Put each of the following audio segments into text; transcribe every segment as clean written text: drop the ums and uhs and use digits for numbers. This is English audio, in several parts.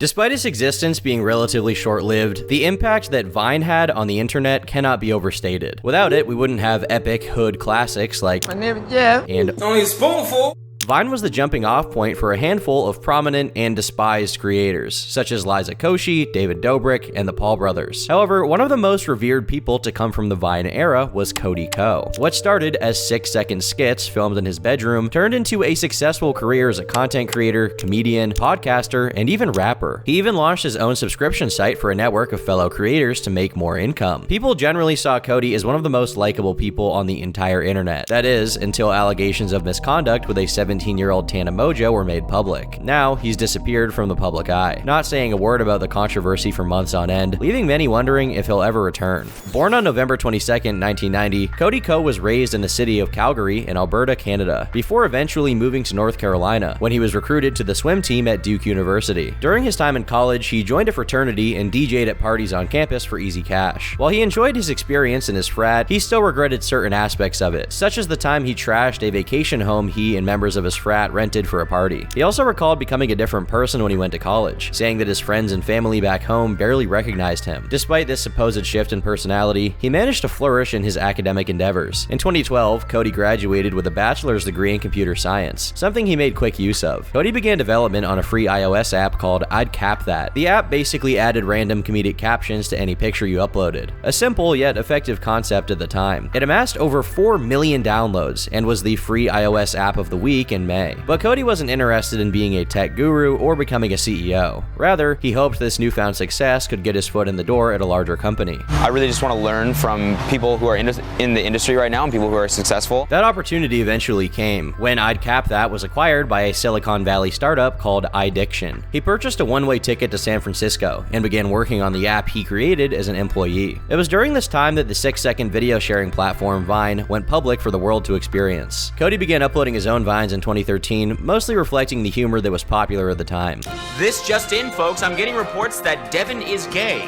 Despite its existence being relatively short-lived, the impact that Vine had on the internet cannot be overstated. Without it, we wouldn't have epic hood classics like My name is Jeff. and Only a spoonful. Vine was the jumping off point for a handful of prominent and despised creators, such as Liza Koshy, David Dobrik, and the Paul brothers. However, one of the most revered people to come from the Vine era was Cody Ko. What started as 6-second skits filmed in his bedroom turned into a successful career as a content creator, comedian, podcaster, and even rapper. He even launched his own subscription site for a network of fellow creators to make more income. People generally saw Cody as one of the most likable people on the entire internet. That is, until allegations of misconduct with a 17-year-old Tana Mojo were made public. Now, he's disappeared from the public eye, not saying a word about the controversy for months on end, leaving many wondering if he'll ever return. Born on November 22nd, 1990, Cody Ko was raised in the city of Calgary in Alberta, Canada, before eventually moving to North Carolina, when he was recruited to the swim team at Duke University. During his time in college, he joined a fraternity and DJ'd at parties on campus for easy cash. While he enjoyed his experience in his frat, he still regretted certain aspects of it, such as the time he trashed a vacation home he and members of his frat rented for a party. He also recalled becoming a different person when he went to college, saying that his friends and family back home barely recognized him. Despite this supposed shift in personality, he managed to flourish in his academic endeavors. In 2012, Cody graduated with a bachelor's degree in computer science, something he made quick use of. Cody began development on a free iOS app called I'd Cap That. The app basically added random comedic captions to any picture you uploaded. A simple yet effective concept at the time. It amassed over 4 million downloads and was the free iOS app of the week in May. But Cody wasn't interested in being a tech guru or becoming a CEO. Rather, he hoped this newfound success could get his foot in the door at a larger company. I really just want to learn from people who are in the industry right now and people who are successful. That opportunity eventually came when I'd Cap That was acquired by a Silicon Valley startup called iDiction. He purchased a one-way ticket to San Francisco and began working on the app he created as an employee. It was during this time that the 6-second video sharing platform Vine went public for the world to experience. Cody began uploading his own Vines in 2013, mostly reflecting the humor that was popular at the time. This just in, folks. I'm getting reports that Devin is gay.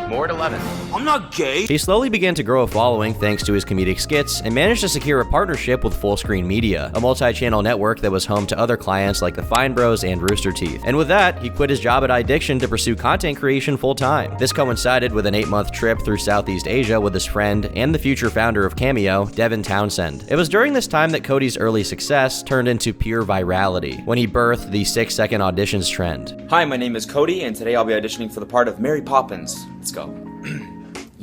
More at 11. I'm not gay. He slowly began to grow a following thanks to his comedic skits and managed to secure a partnership with Full Screen Media, a multi-channel network that was home to other clients like the Fine Bros and Rooster Teeth. And with that, he quit his job at iDiction to pursue content creation full-time. This coincided with an 8-month trip through Southeast Asia with his friend and the future founder of Cameo, Devin Townsend. It was during this time that Cody's early success turned into pure virality, when he birthed the 6-second auditions trend. Hi, my name is Cody, and today I'll be auditioning for the part of Mary Poppins. Let's go.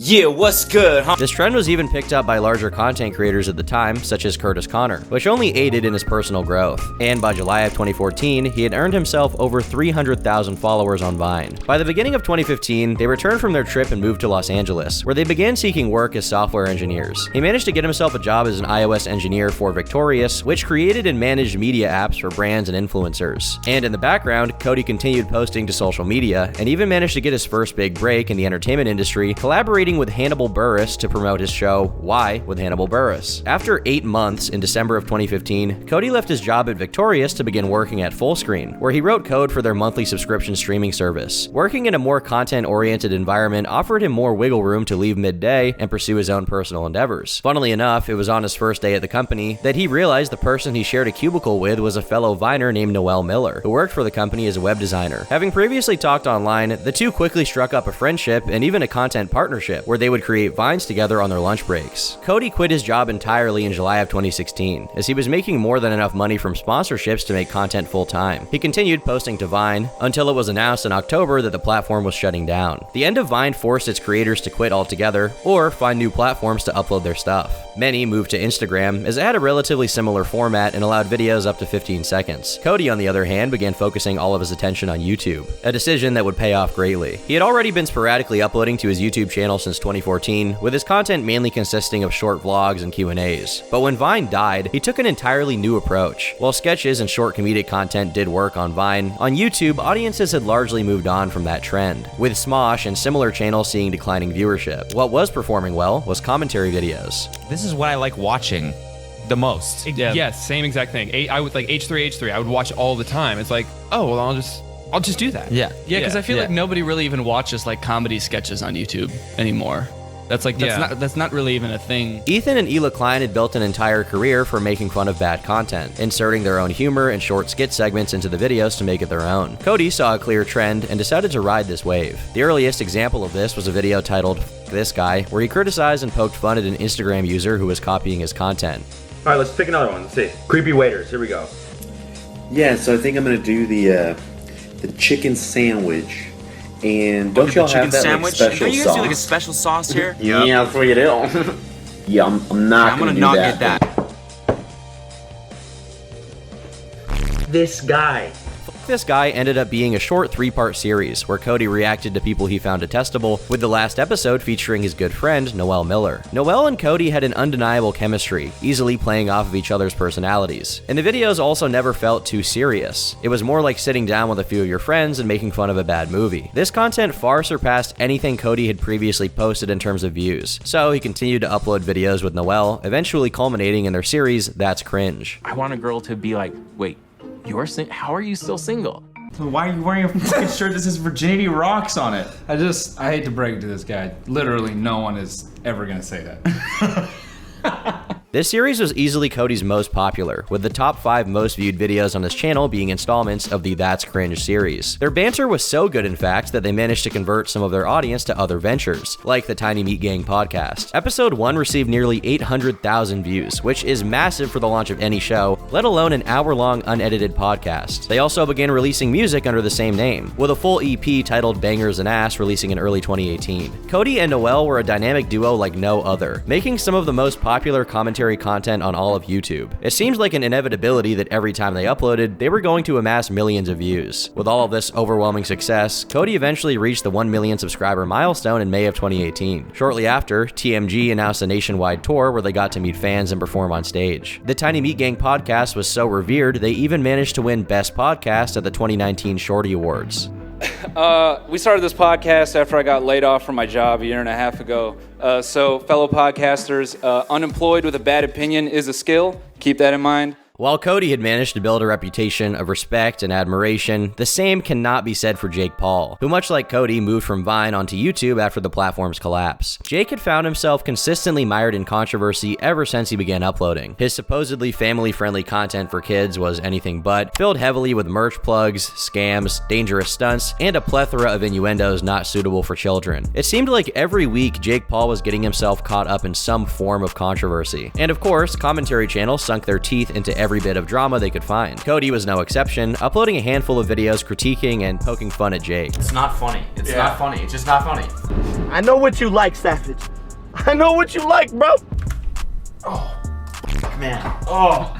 Yeah, what's good, huh? This trend was even picked up by larger content creators at the time, such as Curtis Connor, which only aided in his personal growth. And by July of 2014, he had earned himself over 300,000 followers on Vine. By the beginning of 2015, they returned from their trip and moved to Los Angeles, where they began seeking work as software engineers. He managed to get himself a job as an iOS engineer for Victorious, which created and managed media apps for brands and influencers. And in the background, Cody continued posting to social media, and even managed to get his first big break in the entertainment industry, collaborating with Hannibal Buress to promote his show Why with Hannibal Buress. After 8 months in December of 2015, Cody left his job at Victorious to begin working at Fullscreen, where he wrote code for their monthly subscription streaming service. Working in a more content-oriented environment offered him more wiggle room to leave midday and pursue his own personal endeavors. Funnily enough, it was on his first day at the company that he realized the person he shared a cubicle with was a fellow Viner named Noel Miller, who worked for the company as a web designer. Having previously talked online, the two quickly struck up a friendship and even a content partnership, where they would create Vines together on their lunch breaks. Cody quit his job entirely in July of 2016, as he was making more than enough money from sponsorships to make content full-time. He continued posting to Vine until it was announced in October that the platform was shutting down. The end of Vine forced its creators to quit altogether or find new platforms to upload their stuff. Many moved to Instagram, as it had a relatively similar format and allowed videos up to 15 seconds. Cody, on the other hand, began focusing all of his attention on YouTube, a decision that would pay off greatly. He had already been sporadically uploading to his YouTube channel since 2014, with his content mainly consisting of short vlogs and Q&As. But when Vine died, he took an entirely new approach. While sketches and short comedic content did work on Vine, on YouTube, audiences had largely moved on from that trend, with Smosh and similar channels seeing declining viewership. What was performing well was commentary videos. This is what I like watching the most. Yeah. Yes, same exact thing. I would like H3. I would watch all the time. It's like, oh, well, I'll just do that. Yeah. Yeah, because I feel like nobody really even watches like comedy sketches on YouTube anymore. That's not really even a thing. Ethan and Ela Klein had built an entire career for making fun of bad content, inserting their own humor and short skit segments into the videos to make it their own. Cody saw a clear trend and decided to ride this wave. The earliest example of this was a video titled "F This Guy," where he criticized and poked fun at an Instagram user who was copying his content. All right, let's pick another one. Let's see. Creepy waiters. Here we go. Yeah, so I think I'm gonna do the chicken sandwich. And don't y'all have that like, special Don't you guys sauce? do like a special sauce here? Yeah, that's what you do. Yeah, I'm not I'm gonna do not that. get that. This guy. This Guy ended up being a short 3-part series where Cody reacted to people he found detestable, with the last episode featuring his good friend, Noel Miller. Noel and Cody had an undeniable chemistry, easily playing off of each other's personalities. And the videos also never felt too serious. It was more like sitting down with a few of your friends and making fun of a bad movie. This content far surpassed anything Cody had previously posted in terms of views, so he continued to upload videos with Noel, eventually culminating in their series, That's Cringe. I want a girl to be like, wait, how are you still single? Why are you wearing a fucking shirt that says Virginity Rocks on it? I hate to break it to this guy. Literally, no one is ever gonna say that. This series was easily Cody's most popular, with the top 5 most viewed videos on his channel being installments of the That's Cringe series. Their banter was so good, in fact, that they managed to convert some of their audience to other ventures, like the Tiny Meat Gang podcast. Episode 1 received nearly 800,000 views, which is massive for the launch of any show, let alone an hour-long unedited podcast. They also began releasing music under the same name, with a full EP titled Bangers and Ass releasing in early 2018. Cody and Noel were a dynamic duo like no other, making some of the most popular commentary content on all of YouTube. It seems like an inevitability that every time they uploaded, they were going to amass millions of views. With all of this overwhelming success, Cody eventually reached the 1 million subscriber milestone in May of 2018. Shortly after, TMG announced a nationwide tour where they got to meet fans and perform on stage. The Tiny Meat Gang podcast was so revered, they even managed to win Best Podcast at the 2019 Shorty Awards. We started this podcast after I got laid off from my job a year and a half ago. So fellow podcasters, unemployed with a bad opinion is a skill. Keep that in mind. While Cody had managed to build a reputation of respect and admiration, the same cannot be said for Jake Paul, who much like Cody moved from Vine onto YouTube after the platform's collapse. Jake had found himself consistently mired in controversy ever since he began uploading. His supposedly family-friendly content for kids was anything but, filled heavily with merch plugs, scams, dangerous stunts, and a plethora of innuendos not suitable for children. It seemed like every week Jake Paul was getting himself caught up in some form of controversy. And of course, commentary channels sunk their teeth into every bit of drama they could find. Cody was no exception, uploading a handful of videos critiquing and poking fun at Jake. It's not funny. It's not funny. It's just not funny. I know what you like, Savage. I know what you like, bro. Oh, man. Oh.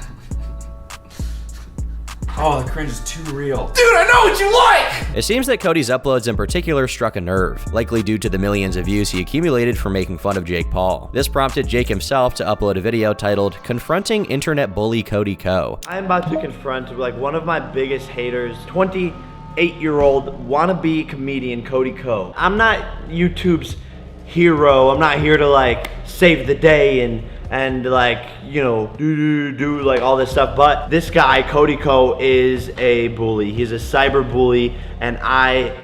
Oh, the cringe is too real. Dude, I know what you like! It seems that Cody's uploads in particular struck a nerve, likely due to the millions of views he accumulated from making fun of Jake Paul. This prompted Jake himself to upload a video titled Confronting Internet Bully Cody Co. I'm about to confront like one of my biggest haters, 28-year-old wannabe comedian Cody Co. I'm not YouTube's hero. I'm not here to like save the day and like, you know, do like all this stuff. But this guy, Cody Co, is a bully. He's a cyber bully, and I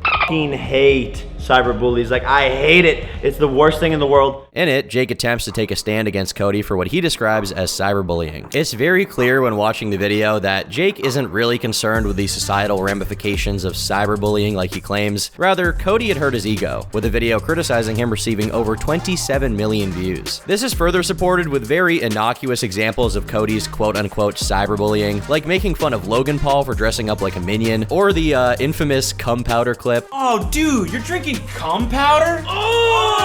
fucking hate cyber bullies. Like, I hate it. It's the worst thing in the world. In it, Jake attempts to take a stand against Cody for what he describes as cyberbullying. It's very clear when watching the video that Jake isn't really concerned with the societal ramifications of cyberbullying like he claims. Rather, Cody had hurt his ego, with a video criticizing him receiving over 27 million views. This is further supported with very innocuous examples of Cody's quote-unquote cyberbullying, like making fun of Logan Paul for dressing up like a minion, or the infamous cum powder clip. Oh, dude, you're drinking cum powder? Oh!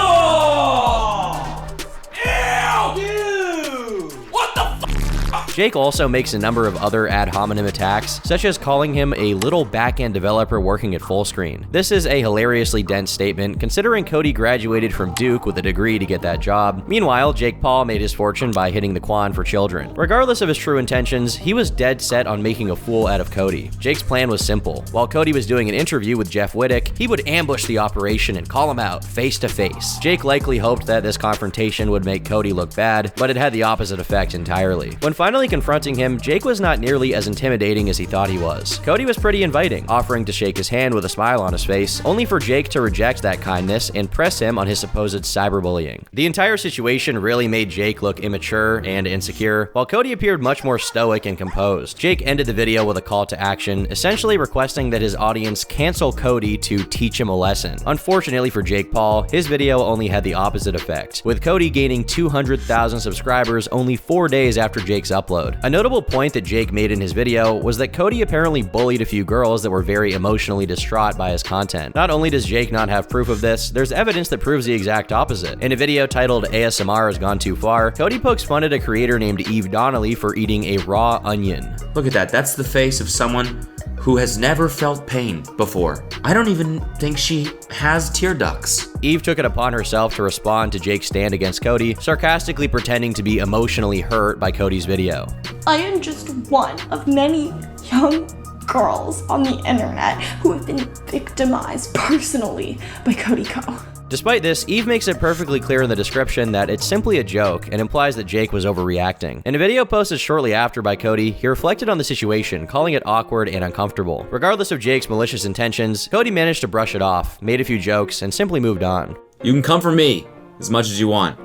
Ew! Dude! What the f? Jake also makes a number of other ad hominem attacks, such as calling him a little back-end developer working at Fullscreen. This is a hilariously dense statement, considering Cody graduated from Duke with a degree to get that job. Meanwhile, Jake Paul made his fortune by hitting the Quan for children. Regardless of his true intentions, he was dead set on making a fool out of Cody. Jake's plan was simple. While Cody was doing an interview with Jeff Wittick, he would ambush the operation and call him out face to face. Jake likely hoped that this confrontation would make Cody look bad, but it had the opposite effect entirely. When finally confronting him, Jake was not nearly as intimidating as he thought he was. Cody was pretty inviting, offering to shake his hand with a smile on his face, only for Jake to reject that kindness and press him on his supposed cyberbullying. The entire situation really made Jake look immature and insecure, while Cody appeared much more stoic and composed. Jake ended the video with a call to action, essentially requesting that his audience cancel Cody to teach him a lesson. Unfortunately for Jake Paul, his video only had the opposite effect, with Cody gaining 200,000 subscribers only 4 days after Jake's upload. A notable point that Jake made in his video was that Cody apparently bullied a few girls that were very emotionally distraught by his content. Not only does Jake not have proof of this, there's evidence that proves the exact opposite. In a video titled ASMR Has Gone Too Far, Cody pokes fun at a creator named Eve Donnelly for eating a raw onion. Look at that. That's the face of someone who has never felt pain before. I don't even think she has tear ducts. Eve took it upon herself to respond to Jake's stand against Cody, sarcastically pretending to be emotionally hurt by Cody's video. I am just one of many young girls on the internet who have been victimized personally by Cody Co. Despite this, Eve makes it perfectly clear in the description that it's simply a joke and implies that Jake was overreacting. In a video posted shortly after by Cody, he reflected on the situation, calling it awkward and uncomfortable. Regardless of Jake's malicious intentions, Cody managed to brush it off, made a few jokes, and simply moved on. You can come for me as much as you want,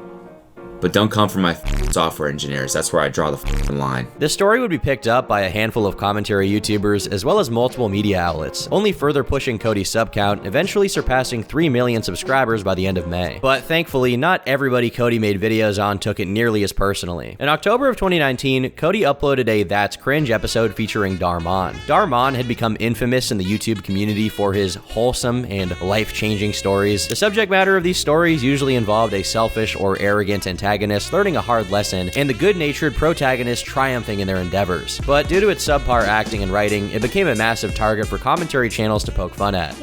but don't come for my software engineers. That's where I draw the line. This story would be picked up by a handful of commentary YouTubers as well as multiple media outlets, only further pushing Cody's sub count, eventually surpassing 3 million subscribers by the end of May. But thankfully, not everybody Cody made videos on took it nearly as personally. In October of 2019, Cody uploaded a That's Cringe episode featuring Darman. Darman had become infamous in the YouTube community for his wholesome and life-changing stories. The subject matter of these stories usually involved a selfish or arrogant antagonist learning a hard lesson, and the good-natured protagonist triumphing in their endeavors. But due to its subpar acting and writing, it became a massive target for commentary channels to poke fun at.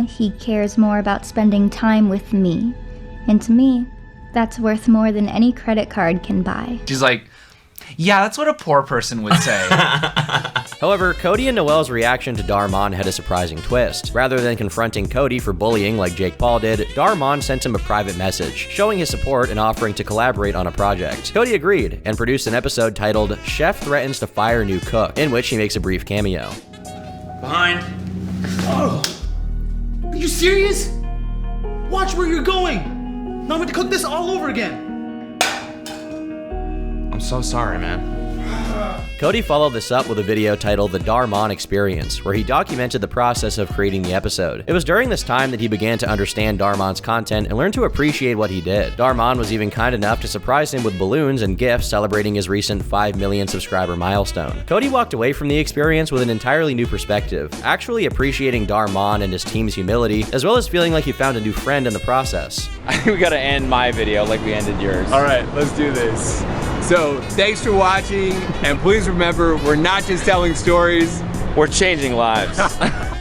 He cares more about spending time with me. And to me, that's worth more than any credit card can buy. She's like, yeah, that's what a poor person would say. However, Cody and Noelle's reaction to Darman had a surprising twist. Rather than confronting Cody for bullying like Jake Paul did, Darman sent him a private message, showing his support and offering to collaborate on a project. Cody agreed, and produced an episode titled Chef Threatens to Fire New Cook, in which he makes a brief cameo. Behind. Oh! Are you serious? Watch where you're going! Now I'm going to cook this all over again! I'm so sorry, man. Cody followed this up with a video titled The Darman Experience, where he documented the process of creating the episode. It was during this time that he began to understand Darman's content and learn to appreciate what he did. Darman was even kind enough to surprise him with balloons and gifts celebrating his recent 5 million subscriber milestone. Cody walked away from the experience with an entirely new perspective, actually appreciating Darman and his team's humility, as well as feeling like he found a new friend in the process. I think we gotta end my video like we ended yours. All right, let's do this. So, thanks for watching, and please remember, we're not just telling stories, we're changing lives.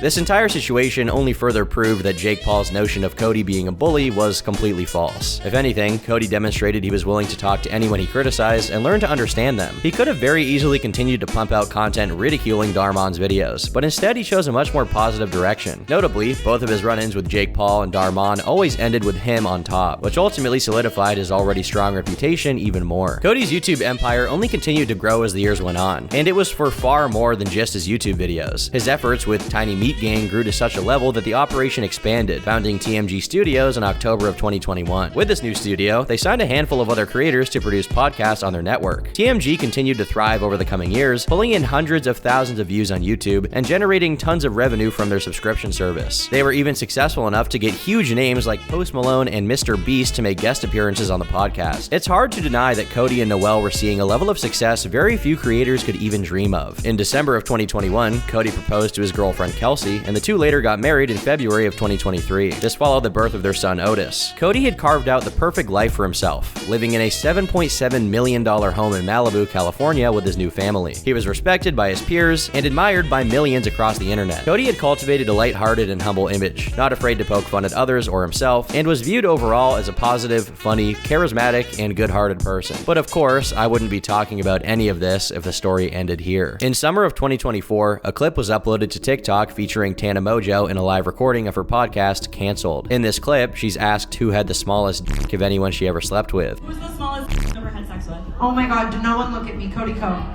This entire situation only further proved that Jake Paul's notion of Cody being a bully was completely false. If anything, Cody demonstrated he was willing to talk to anyone he criticized and learn to understand them. He could have very easily continued to pump out content ridiculing Darman's videos, but instead he chose a much more positive direction. Notably, both of his run-ins with Jake Paul and Darman always ended with him on top, which ultimately solidified his already strong reputation even more. Cody's YouTube empire only continued to grow as the years went on, and it was for far more than just his YouTube videos. His efforts with Tiny Meat Gang grew to such a level that the operation expanded, founding TMG Studios in October of 2021. With this new studio, they signed a handful of other creators to produce podcasts on their network. TMG continued to thrive over the coming years, pulling in hundreds of thousands of views on YouTube and generating tons of revenue from their subscription service. They were even successful enough to get huge names like Post Malone and Mr. Beast to make guest appearances on the podcast. It's hard to deny that Cody and Noelle were seeing a level of success very few creators could even dream of. In December of 2021, Cody proposed to his girlfriend Kelsey, and the two later got married in February of 2023. This followed the birth of their son Otis. Cody had carved out the perfect life for himself, living in a $7.7 million home in Malibu, California with his new family. He was respected by his peers and admired by millions across the internet. Cody had cultivated a lighthearted and humble image, not afraid to poke fun at others or himself, and was viewed overall as a positive, funny, charismatic, and good-hearted person. But of course, I wouldn't be talking about any of this if the story ended here. In summer of 2024, a clip was uploaded to TikTok featuring Tana Mojo in a live recording of her podcast, Cancelled. In this clip, she's asked who had the smallest dick of anyone she ever slept with. Who's the smallest you've ever had sex with? Oh my God, no one look at me, Cody Co. Delete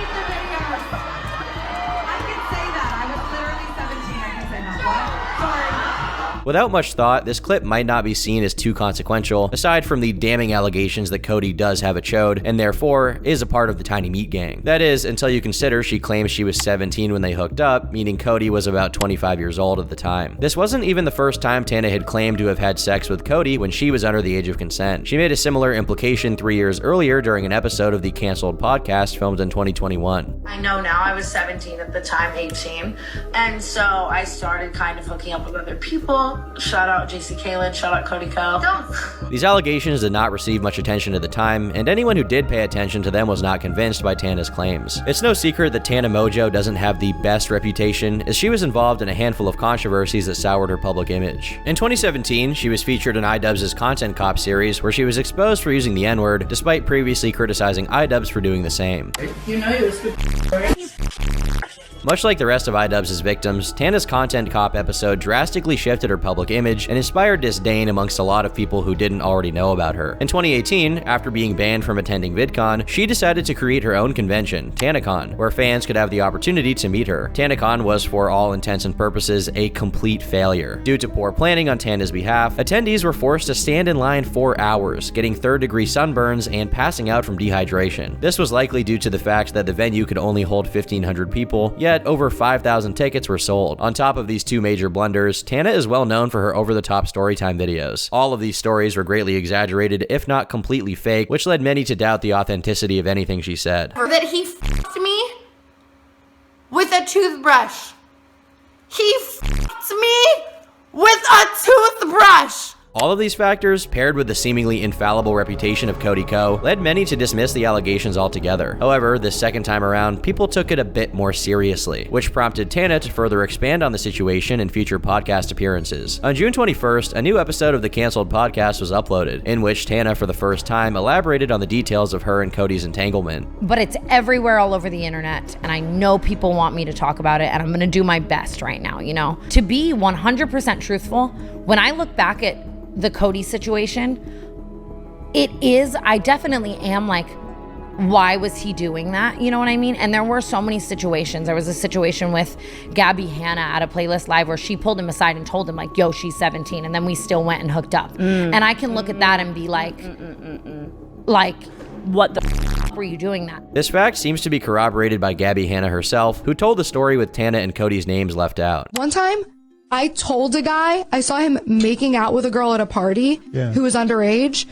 the videos. I can say that. I was literally 17. I can say that. What? Sorry. Without much thought, this clip might not be seen as too consequential, aside from the damning allegations that Cody does have a chode, and therefore is a part of the Tiny Meat Gang. That is, until you consider she claims she was 17 when they hooked up, meaning Cody was about 25 years old at the time. This wasn't even the first time Tana had claimed to have had sex with Cody when she was under the age of consent. She made a similar implication 3 years earlier during an episode of the canceled podcast filmed in 2021. I know now I was 17 at the time, 18, and so I started kind of hooking up with other people. Shout out JC Kalen, shout out Cody Co. These allegations did not receive much attention at the time, and anyone who did pay attention to them was not convinced by Tana's claims. It's no secret that Tana Mojo doesn't have the best reputation, as she was involved in a handful of controversies that soured her public image. In 2017, she was featured in iDubbbz's Content Cop series, where she was exposed for using the N-word, despite previously criticizing iDubbbz for doing the same. You know you was good. Much like the rest of iDubbbz's victims, Tana's Content Cop episode drastically shifted her public image and inspired disdain amongst a lot of people who didn't already know about her. In 2018, after being banned from attending VidCon, she decided to create her own convention, TanaCon, where fans could have the opportunity to meet her. TanaCon was, for all intents and purposes, a complete failure. Due to poor planning on Tana's behalf, attendees were forced to stand in line for hours, getting third-degree sunburns and passing out from dehydration. This was likely due to the fact that the venue could only hold 1,500 people, yet over 5,000 tickets were sold. On top of these two major blunders, Tana is well known for her over-the-top storytime videos. All of these stories were greatly exaggerated, if not completely fake, which led many to doubt the authenticity of anything she said. That he f***ed me with a toothbrush. He f***ed me with a toothbrush. All of these factors, paired with the seemingly infallible reputation of Cody Co, led many to dismiss the allegations altogether. However, this second time around, people took it a bit more seriously, which prompted Tana to further expand on the situation in future podcast appearances. On June 21st, a new episode of the canceled podcast was uploaded, in which Tana, for the first time, elaborated on the details of her and Cody's entanglement. But it's everywhere all over the internet, and I know people want me to talk about it, and I'm gonna do my best right now, you know? To be 100% truthful, when I look back at the Cody situation, I definitely am like, why was he doing that? You know what I mean? And there were so many situations. There was a situation with Gabby Hanna at a Playlist Live where she pulled him aside and told him like, yo, she's 17. And then we still went and hooked up. And I can look at that and be like, what the f were you doing that? This fact seems to be corroborated by Gabby Hanna herself, who told the story with Tana and Cody's names left out. One time, I told a guy, I saw him making out with a girl at a party who was underage,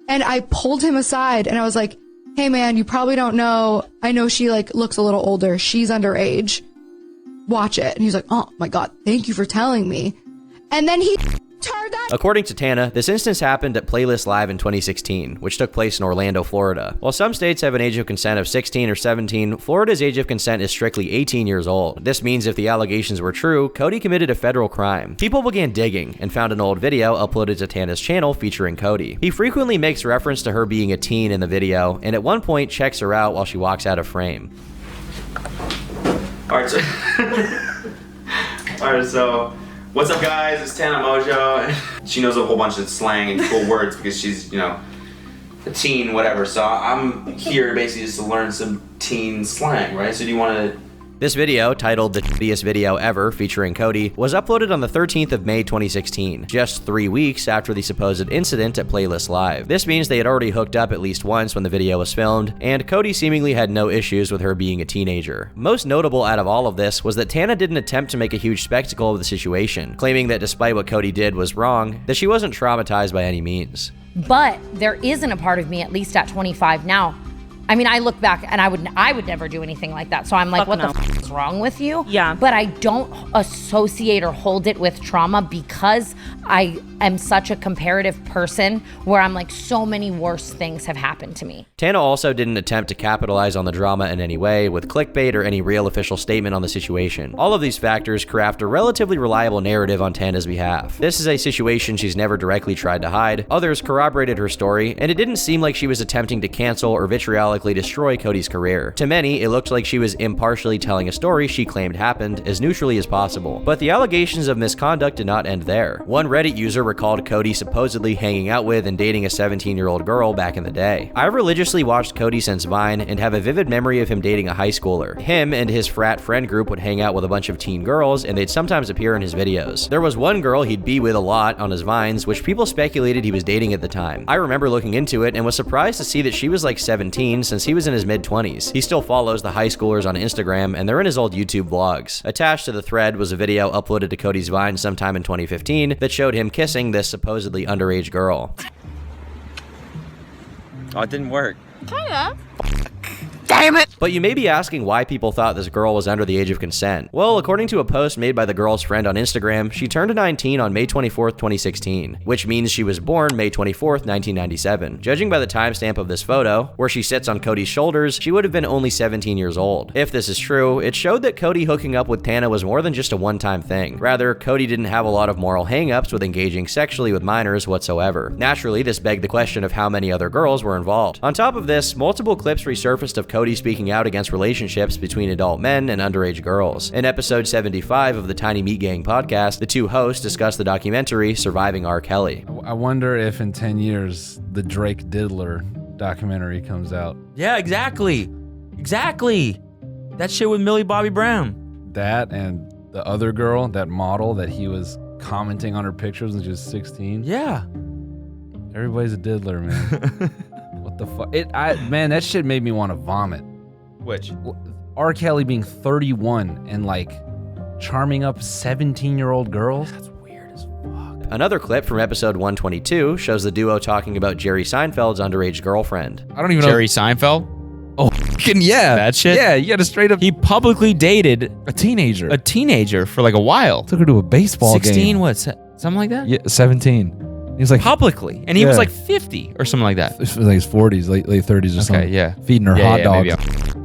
and I pulled him aside and I was like, hey man, you probably don't know, I know she like looks a little older, she's underage, watch it. And he's like, oh my God, thank you for telling me. And then he According to Tana, this instance happened at Playlist Live in 2016, which took place in Orlando, Florida. While some states have an age of consent of 16 or 17, Florida's age of consent is strictly 18 years old. This means if the allegations were true, Cody committed a federal crime. People began digging and found an old video uploaded to Tana's channel featuring Cody. He frequently makes reference to her being a teen in the video, and at one point checks her out while she walks out of frame. Alright, so what's up guys, it's Tana Mojo. She knows a whole bunch of slang and cool words because she's, you know, a teen, whatever. So I'm here basically just to learn some teen slang, right? So do you want to... This video, titled The Shittiest Video Ever featuring Cody, was uploaded on the 13th of May 2016, just 3 weeks after the supposed incident at Playlist Live. This means they had already hooked up at least once when the video was filmed, and Cody seemingly had no issues with her being a teenager. Most notable out of all of this was that Tana didn't attempt to make a huge spectacle of the situation, claiming that despite what Cody did was wrong, that she wasn't traumatized by any means. But there isn't a part of me, at least at 25 now, I mean, I look back and I would never do anything like that. So I'm like, what the f is wrong with you? Yeah. But I don't associate or hold it with trauma because I am such a comparative person where I'm like, so many worse things have happened to me. Tana also didn't attempt to capitalize on the drama in any way with clickbait or any real official statement on the situation. All of these factors craft a relatively reliable narrative on Tana's behalf. This is a situation she's never directly tried to hide. Others corroborated her story, and it didn't seem like she was attempting to cancel or vitriolize symbolically destroy Cody's career. To many, it looked like she was impartially telling a story she claimed happened as neutrally as possible. But the allegations of misconduct did not end there. One Reddit user recalled Cody supposedly hanging out with and dating a 17-year-old girl back in the day. I've religiously watched Cody since Vine and have a vivid memory of him dating a high schooler. Him and his frat friend group would hang out with a bunch of teen girls, and they'd sometimes appear in his videos. There was one girl he'd be with a lot on his Vines, which people speculated he was dating at the time. I remember looking into it and was surprised to see that she was like 17 since he was in his mid-20s. He still follows the high schoolers on Instagram, and they're in his old YouTube vlogs. Attached to the thread was a video uploaded to Cody's Vine sometime in 2015 that showed him kissing this supposedly underage girl. Oh, it didn't work. Kinda. Damn it! But you may be asking why people thought this girl was under the age of consent. Well, according to a post made by the girl's friend on Instagram, she turned 19 on May 24th, 2016, which means she was born May 24th, 1997. Judging by the timestamp of this photo, where she sits on Cody's shoulders, she would have been only 17 years old. If this is true, it showed that Cody hooking up with Tana was more than just a one-time thing. Rather, Cody didn't have a lot of moral hang-ups with engaging sexually with minors whatsoever. Naturally, this begged the question of how many other girls were involved. On top of this, multiple clips resurfaced of Cody speaking out against relationships between adult men and underage girls. In episode 75 of the Tiny Meat Gang podcast, the two hosts discussed the documentary Surviving R. Kelly. I wonder if in 10 years the Drake Diddler documentary comes out. Yeah, exactly. Exactly. That shit with Millie Bobby Brown. That and the other girl, that model that he was commenting on her pictures when she was 16. Yeah. Everybody's a diddler, man. What the fuck? Man, that shit made me want to vomit. Which? R. Kelly being 31 and like charming up 17-year-old girls? That's weird as fuck. Another clip from episode 122 shows the duo talking about Jerry Seinfeld's underage girlfriend. I don't even know. Jerry Seinfeld? Oh, yeah. That shit? Yeah, you got to straight up. He publicly dated a teenager. A teenager for like a while. Took her to a baseball 16, game. 16, what? Something like that? Yeah, 17. He was like publicly, and he was like 50 or something like that. It was like his 40s, late 30s or something. Okay, yeah. Feeding her hot dogs.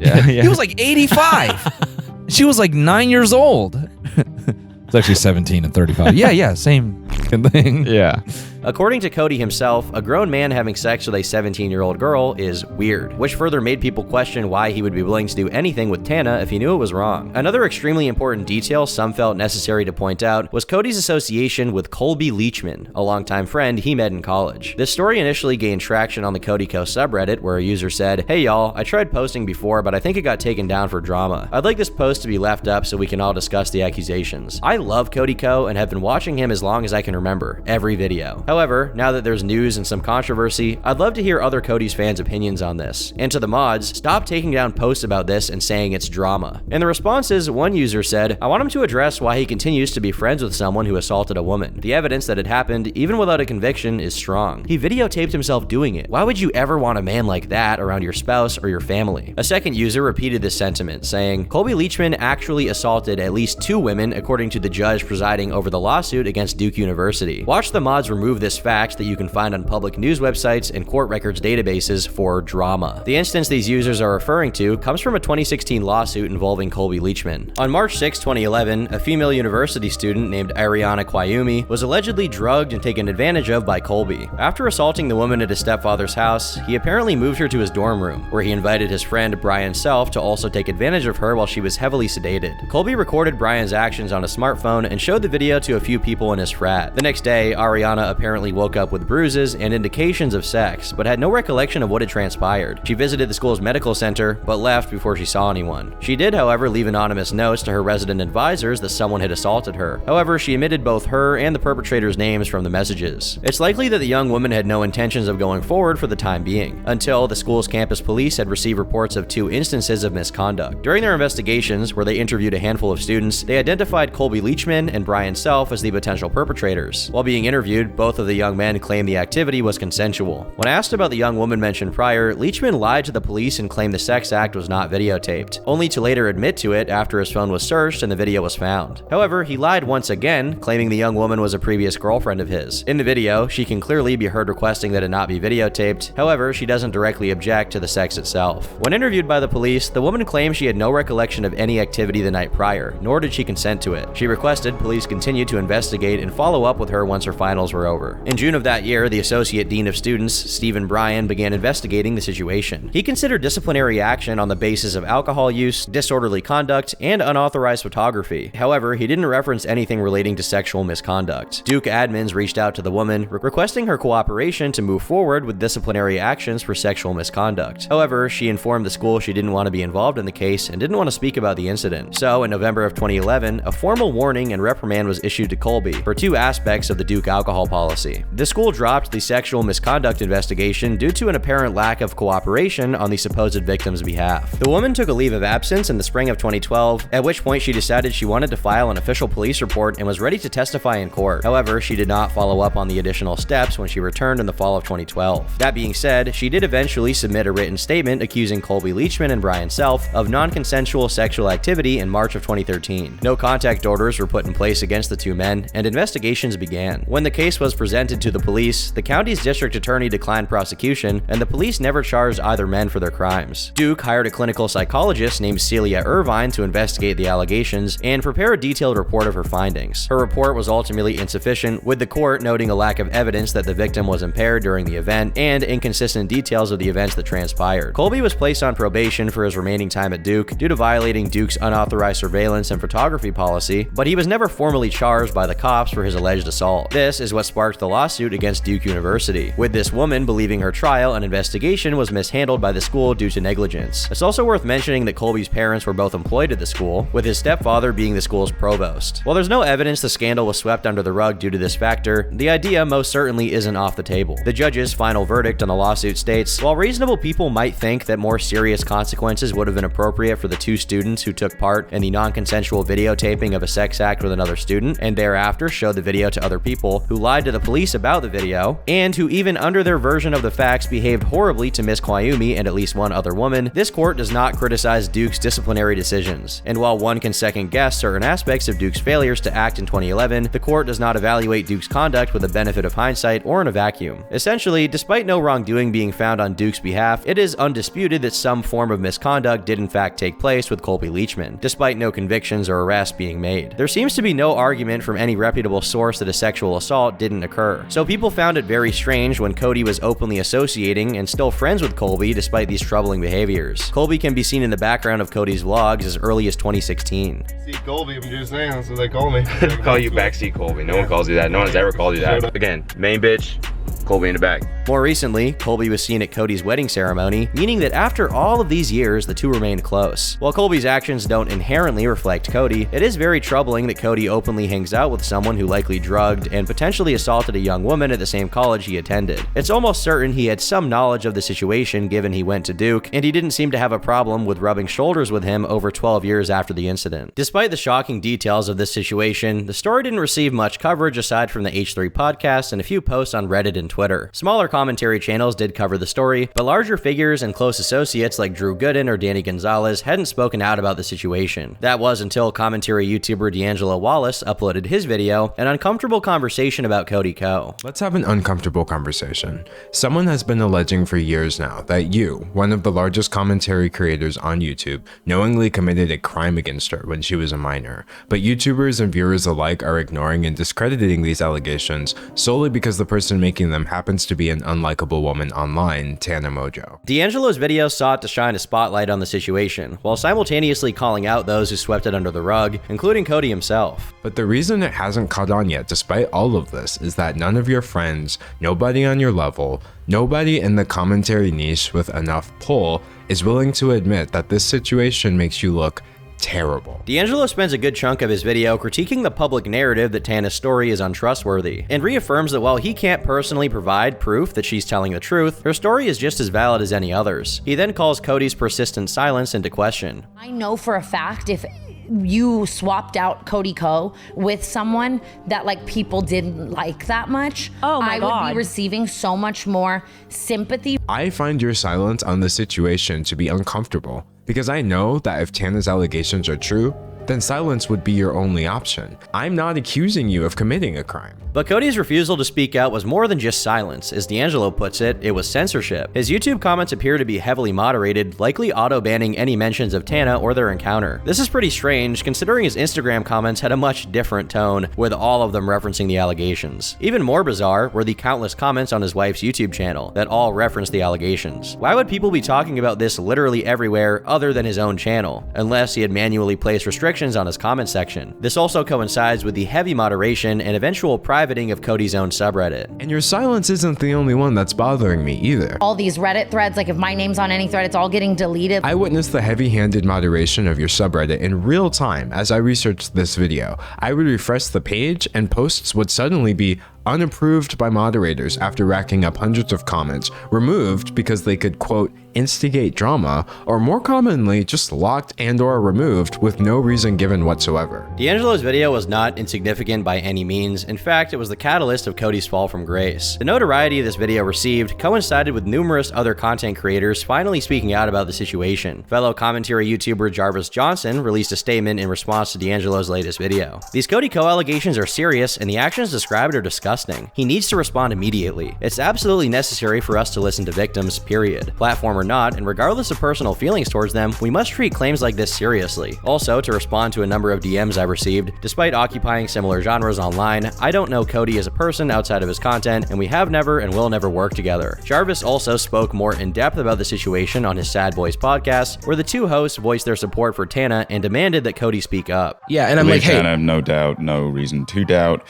Yeah. He was like 85. She was like 9 years old. It's actually 17 and 35. Yeah, same thing. Yeah. According to Cody himself, a grown man having sex with a 17-year-old girl is weird, which further made people question why he would be willing to do anything with Tana if he knew it was wrong. Another extremely important detail some felt necessary to point out was Cody's association with Colby Leachman, a longtime friend he met in college. This story initially gained traction on the Cody Co subreddit, where a user said, "Hey y'all, I tried posting before, but I think it got taken down for drama. I'd like this post to be left up so we can all discuss the accusations. I love Cody Co and have been watching him as long as I can remember, every video. However, now that there's news and some controversy, I'd love to hear other Cody's fans' opinions on this. And to the mods, stop taking down posts about this and saying it's drama." In the responses, one user said, "I want him to address why he continues to be friends with someone who assaulted a woman. The evidence that it happened, even without a conviction, is strong. He videotaped himself doing it. Why would you ever want a man like that around your spouse or your family?" A second user repeated this sentiment, saying, "Colby Leachman actually assaulted at least 2 women according to the judge presiding over the lawsuit against Duke University. Watch the mods remove this fact that you can find on public news websites and court records databases for drama." The instance these users are referring to comes from a 2016 lawsuit involving Colby Leachman. On March 6, 2011, a female university student named Ariana Kwayumi was allegedly drugged and taken advantage of by Colby. After assaulting the woman at his stepfather's house, he apparently moved her to his dorm room, where he invited his friend Brian Self to also take advantage of her while she was heavily sedated. Colby recorded Brian's actions on a smartphone and showed the video to a few people in his frat. The next day, Ariana apparently woke up with bruises and indications of sex, but had no recollection of what had transpired. She visited the school's medical center, but left before she saw anyone. She did, however, leave anonymous notes to her resident advisors that someone had assaulted her. However, she omitted both her and the perpetrator's names from the messages. It's likely that the young woman had no intentions of going forward for the time being, until the school's campus police had received reports of 2 instances of misconduct. During their investigations, where they interviewed a handful of students, they identified Colby Leachman and Brian Self as the potential perpetrators. While being interviewed, both of the young men claimed the activity was consensual. When asked about the young woman mentioned prior, Leachman lied to the police and claimed the sex act was not videotaped, only to later admit to it after his phone was searched and the video was found. However, he lied once again, claiming the young woman was a previous girlfriend of his. In the video, she can clearly be heard requesting that it not be videotaped. However, she doesn't directly object to the sex itself. When interviewed by the police, the woman claimed she had no recollection of any activity the night prior, nor did she consent to it. She requested police continue to investigate and follow follow up with her once her finals were over. In June of that year, the Associate Dean of Students, Stephen Bryan, began investigating the situation. He considered disciplinary action on the basis of alcohol use, disorderly conduct, and unauthorized photography. However, he didn't reference anything relating to sexual misconduct. Duke admins reached out to the woman, requesting her cooperation to move forward with disciplinary actions for sexual misconduct. However, she informed the school she didn't want to be involved in the case and didn't want to speak about the incident. So, in November of 2011, a formal warning and reprimand was issued to Colby for two aspects of the Duke alcohol policy. The school dropped the sexual misconduct investigation due to an apparent lack of cooperation on the supposed victim's behalf. The woman took a leave of absence in the spring of 2012, at which point she decided she wanted to file an official police report and was ready to testify in court. However, she did not follow up on the additional steps when she returned in the fall of 2012. That being said, she did eventually submit a written statement accusing Colby Leachman and Brian Self of non-consensual sexual activity in March of 2013. No contact orders were put in place against the two men, and investigations began. When the case was presented to the police, the county's district attorney declined prosecution, and the police never charged either men for their crimes. Duke hired a clinical psychologist named Celia Irvine to investigate the allegations and prepare a detailed report of her findings. Her report was ultimately insufficient, with the court noting a lack of evidence that the victim was impaired during the event and inconsistent details of the events that transpired. Colby was placed on probation for his remaining time at Duke due to violating Duke's unauthorized surveillance and photography policy, but he was never formally charged by the cops for his alleged assault. This is what sparked the lawsuit against Duke University, with this woman believing her trial and investigation was mishandled by the school due to negligence. It's also worth mentioning that Colby's parents were both employed at the school, with his stepfather being the school's provost. While there's no evidence the scandal was swept under the rug due to this factor, the idea most certainly isn't off the table. The judge's final verdict on the lawsuit states, while reasonable people might think that more serious consequences would have been appropriate for the two students who took part in the non-consensual videotaping of a sex act with another student, and thereafter showed the video to other people who lied to the police about the video, and who even under their version of the facts behaved horribly to Miss Kwayumi and at least one other woman, this court does not criticize Duke's disciplinary decisions. And while one can second guess certain aspects of Duke's failures to act in 2011, the court does not evaluate Duke's conduct with the benefit of hindsight or in a vacuum. Essentially, despite no wrongdoing being found on Duke's behalf, it is undisputed that some form of misconduct did in fact take place with Colby Leachman, despite no convictions or arrests being made. There seems to be no argument from any reputable source that a sexual assault didn't occur, so people found it very strange when Cody was openly associating and still friends with Colby despite these troubling behaviors. Colby can be seen in the background of Cody's vlogs as early as 2016. See Colby, I'm just saying, that's what they call me. Call you backseat Colby. No one calls you that. No one's ever called you that. Again, main bitch, Colby in the back. More recently, Colby was seen at Cody's wedding ceremony, meaning that after all of these years, the two remained close. While Colby's actions don't inherently reflect Cody, it is very troubling that Cody openly hangs out with someone who likely drugged and potentially assaulted a young woman at the same college he attended. It's almost certain he had some knowledge of the situation given he went to Duke, and he didn't seem to have a problem with rubbing shoulders with him over 12 years after the incident. Despite the shocking details of this situation, the story didn't receive much coverage aside from the H3 podcast and a few posts on Reddit and Twitter. Smaller commentary channels did cover the story, but larger figures and close associates like Drew Gooden or Danny Gonzalez hadn't spoken out about the situation. That was until commentary YouTuber D'Angelo Wallace uploaded his video, An Uncomfortable Conversation About Cody Ko. Let's have an uncomfortable conversation. Someone has been alleging for years now that you, one of the largest commentary creators on YouTube, knowingly committed a crime against her when she was a minor, but YouTubers and viewers alike are ignoring and discrediting these allegations solely because the person making them happens to be an unlikable woman online, Tana Mojo. D'Angelo's video sought to shine a spotlight on the situation, while simultaneously calling out those who swept it under the rug, including Cody himself. But the reason it hasn't caught on yet, despite all of this, is that none of your friends, nobody on your level, nobody in the commentary niche with enough pull is willing to admit that this situation makes you look terrible. D'Angelo spends a good chunk of his video critiquing the public narrative that Tana's story is untrustworthy, and reaffirms that while he can't personally provide proof that she's telling the truth, her story is just as valid as any others. He then calls Cody's persistent silence into question. I know for a fact if you swapped out Cody Ko with someone that like people didn't like that much, I would be receiving so much more sympathy. I find your silence on the situation to be uncomfortable, because I know that if Tana's allegations are true, then silence would be your only option. I'm not accusing you of committing a crime. But Cody's refusal to speak out was more than just silence. As D'Angelo puts it, it was censorship. His YouTube comments appear to be heavily moderated, likely auto-banning any mentions of Tana or their encounter. This is pretty strange, considering his Instagram comments had a much different tone, with all of them referencing the allegations. Even more bizarre were the countless comments on his wife's YouTube channel that all referenced the allegations. Why would people be talking about this literally everywhere other than his own channel, unless he had manually placed restrictions on his comment section? This also coincides with the heavy moderation and eventual privating of Cody's own subreddit. And your silence isn't the only one that's bothering me either. All these Reddit threads, like if my name's on any thread, it's all getting deleted. I witnessed the heavy-handed moderation of your subreddit in real time as I researched this video. I would refresh the page and posts would suddenly be unapproved by moderators after racking up hundreds of comments, removed because they could, quote, instigate drama, or more commonly, just locked and or removed with no reason given whatsoever. D'Angelo's video was not insignificant by any means. In fact, it was the catalyst of Cody's fall from grace. The notoriety this video received coincided with numerous other content creators finally speaking out about the situation. Fellow commentary YouTuber Jarvis Johnson released a statement in response to D'Angelo's latest video. These Cody Co allegations are serious and the actions described are disgusting. He needs to respond immediately. It's absolutely necessary for us to listen to victims, period. Platform or not, and regardless of personal feelings towards them, we must treat claims like this seriously. Also, to respond to a number of DMs I've received, despite occupying similar genres online, I don't know Cody as a person outside of his content, and we have never and will never work together. Jarvis also spoke more in depth about the situation on his Sad Boys podcast, where the two hosts voiced their support for Tana and demanded that Cody speak up. Yeah, and I'm like, hey, Tana, no doubt, no reason to doubt.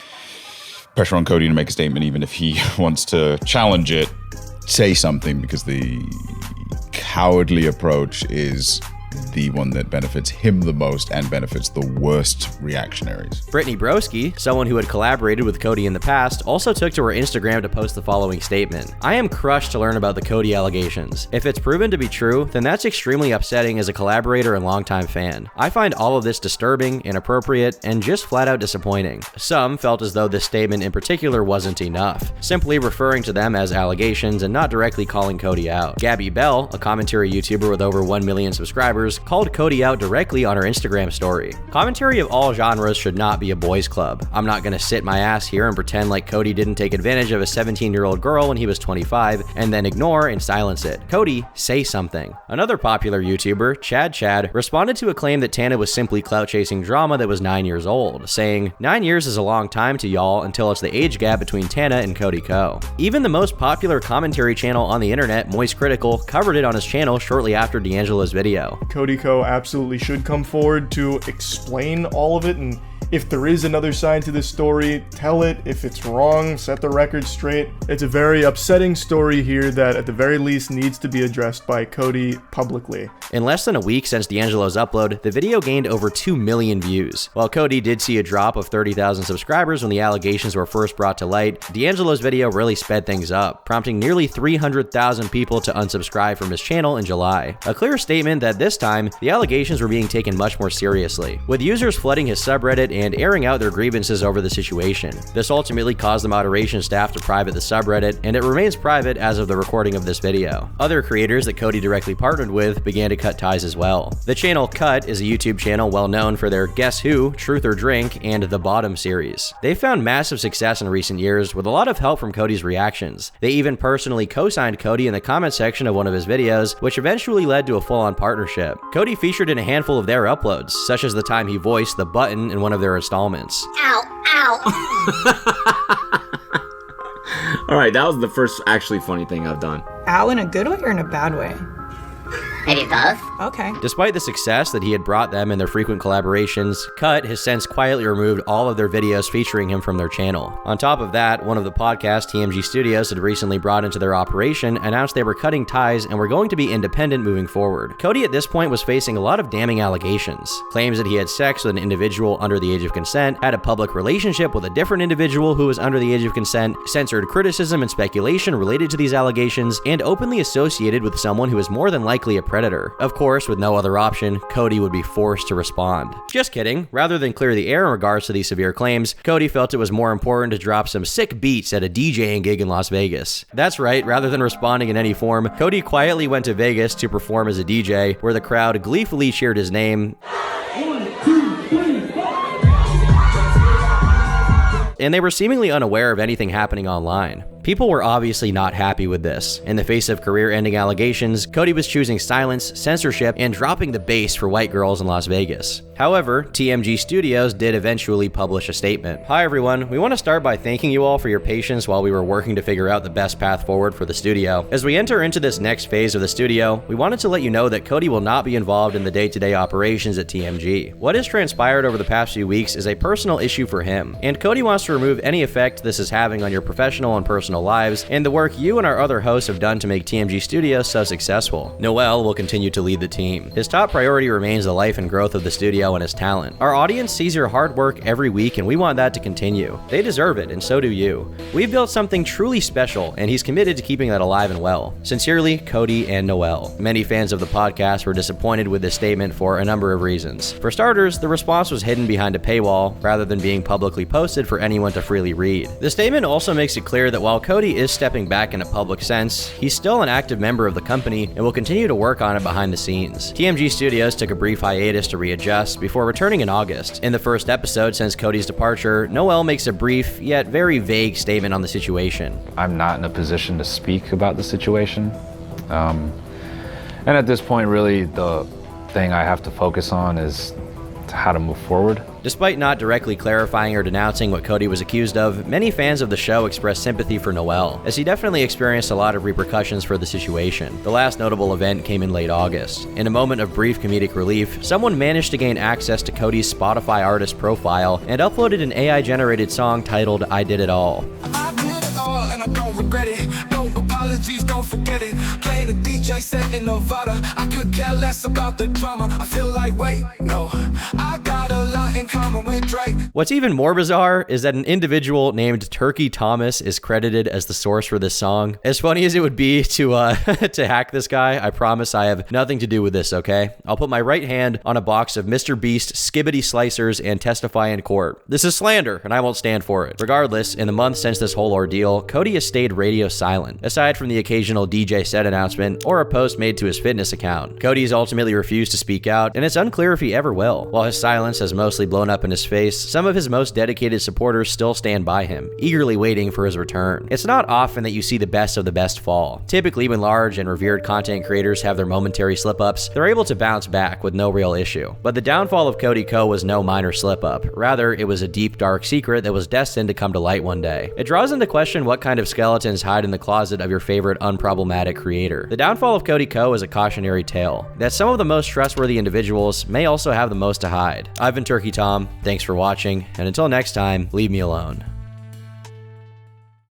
Pressure on Cody to make a statement, even if he wants to challenge it, say something, because the cowardly approach is the one that benefits him the most and benefits the worst reactionaries. Brittany Broski, someone who had collaborated with Cody in the past, also took to her Instagram to post the following statement. I am crushed to learn about the Cody allegations. If it's proven to be true, then that's extremely upsetting as a collaborator and longtime fan. I find all of this disturbing, inappropriate, and just flat out disappointing. Some felt as though this statement in particular wasn't enough, simply referring to them as allegations and not directly calling Cody out. Gabby Bell, a commentary YouTuber with over 1 million subscribers, called Cody out directly on her Instagram story. Commentary of all genres should not be a boys club. I'm not gonna sit my ass here and pretend like Cody didn't take advantage of a 17-year-old girl when he was 25 and then ignore and silence it. Cody, say something. Another popular YouTuber, Chad, responded to a claim that Tana was simply clout chasing drama that was 9 years old, saying, 9 years is a long time to y'all until it's the age gap between Tana and Cody Co. Even the most popular commentary channel on the internet, Moist Critical, covered it on his channel shortly after D'Angelo's video. Cody Co absolutely should come forward to explain all of it, and if there is another side to this story, tell it. If it's wrong, set the record straight. It's a very upsetting story here that at the very least needs to be addressed by Cody publicly. In less than a week since D'Angelo's upload, the video gained over 2 million views. While Cody did see a drop of 30,000 subscribers when the allegations were first brought to light, D'Angelo's video really sped things up, prompting nearly 300,000 people to unsubscribe from his channel in July. A clear statement that this time, the allegations were being taken much more seriously, with users flooding his subreddit and airing out their grievances over the situation. This ultimately caused the moderation staff to private the subreddit, and it remains private as of the recording of this video. Other creators that Cody directly partnered with began to cut ties as well. The channel Cut is a YouTube channel well known for their Guess Who, Truth or Drink, and The Bottom series. They found massive success in recent years with a lot of help from Cody's reactions. They even personally co-signed Cody in the comment section of one of his videos, which eventually led to a full-on partnership. Cody featured in a handful of their uploads, such as the time he voiced the button in one of their installments. Ow, ow. All right, that was the first actually funny thing I've done. Ow in a good way or in a bad way? Maybe both. Okay. Despite the success that he had brought them in their frequent collaborations, Cut has since quietly removed all of their videos featuring him from their channel. On top of that, one of the podcasts TMG Studios had recently brought into their operation announced they were cutting ties and were going to be independent moving forward. Cody at this point was facing a lot of damning allegations. Claims that he had sex with an individual under the age of consent, had a public relationship with a different individual who was under the age of consent, censored criticism and speculation related to these allegations, and openly associated with someone who is more than likely a predator. Of course, with no other option, Cody would be forced to respond. Just kidding. Rather than clear the air in regards to these severe claims, Cody felt it was more important to drop some sick beats at a DJing gig in Las Vegas. That's right, rather than responding in any form, Cody quietly went to Vegas to perform as a DJ, where the crowd gleefully cheered his name. 1, 2, and they were seemingly unaware of anything happening online. People were obviously not happy with this. In the face of career-ending allegations, Cody was choosing silence, censorship, and dropping the bass for white girls in Las Vegas. However, TMG Studios did eventually publish a statement. Hi everyone, we want to start by thanking you all for your patience while we were working to figure out the best path forward for the studio. As we enter into this next phase of the studio, we wanted to let you know that Cody will not be involved in the day-to-day operations at TMG. What has transpired over the past few weeks is a personal issue for him, and Cody wants to remove any effect this is having on your professional and personal lives and the work you and our other hosts have done to make TMG Studios so successful. Noel will continue to lead the team. His top priority remains the life and growth of the studio and his talent. Our audience sees your hard work every week and we want that to continue. They deserve it and so do you. We've built something truly special and he's committed to keeping that alive and well. Sincerely, Cody and Noel. Many fans of the podcast were disappointed with this statement for a number of reasons. For starters, the response was hidden behind a paywall rather than being publicly posted for anyone to freely read. The statement also makes it clear that while Cody is stepping back in a public sense, he's still an active member of the company and will continue to work on it behind the scenes. TMG Studios took a brief hiatus to readjust before returning in August. In the first episode since Cody's departure, Noel makes a brief yet very vague statement on the situation. I'm not in a position to speak about the situation. And at this point, really, the thing I have to focus on is how to move forward. Despite not directly clarifying or denouncing what Cody was accused of, many fans of the show expressed sympathy for Noel, as he definitely experienced a lot of repercussions for the situation. The last notable event came in late August. In a moment of brief comedic relief, someone managed to gain access to Cody's Spotify artist profile and uploaded an AI-generated song titled I Did It All. I did it all and I don't regret it. No apologies, don't forget it. Playing the DJ set in Nevada. I could care less about the drama. I feel like, wait, no, I got a lot in common with Drake. What's even more bizarre is that an individual named Turkey Thomas is credited as the source for this song. As funny as it would be to to hack this guy, I promise I have nothing to do with this, okay? I'll put my right hand on a box of Mr. Beast skibbity slicers and testify in court. This is slander, and I won't stand for it. Regardless, in the months since this whole ordeal, Cody has stayed radio silent, aside from the occasional DJ set announcement or a post made to his fitness account. Cody's ultimately refused to speak out, and it's unclear if he ever will. While his silence has mostly blown up in his face, some of his most dedicated supporters still stand by him, eagerly waiting for his return. It's not often that you see the best of the best fall. Typically, when large and revered content creators have their momentary slip-ups, they're able to bounce back with no real issue. But the downfall of Cody Co was no minor slip-up. Rather, it was a deep, dark secret that was destined to come to light one day. It draws into question what kind of skeletons hide in the closet of your favorite unproblematic creator. The downfall of Cody Co is a cautionary tale that some of the most trustworthy individuals may also have the most to hide. I've been Turkey Tom, thanks for watching, and until next time, leave me alone.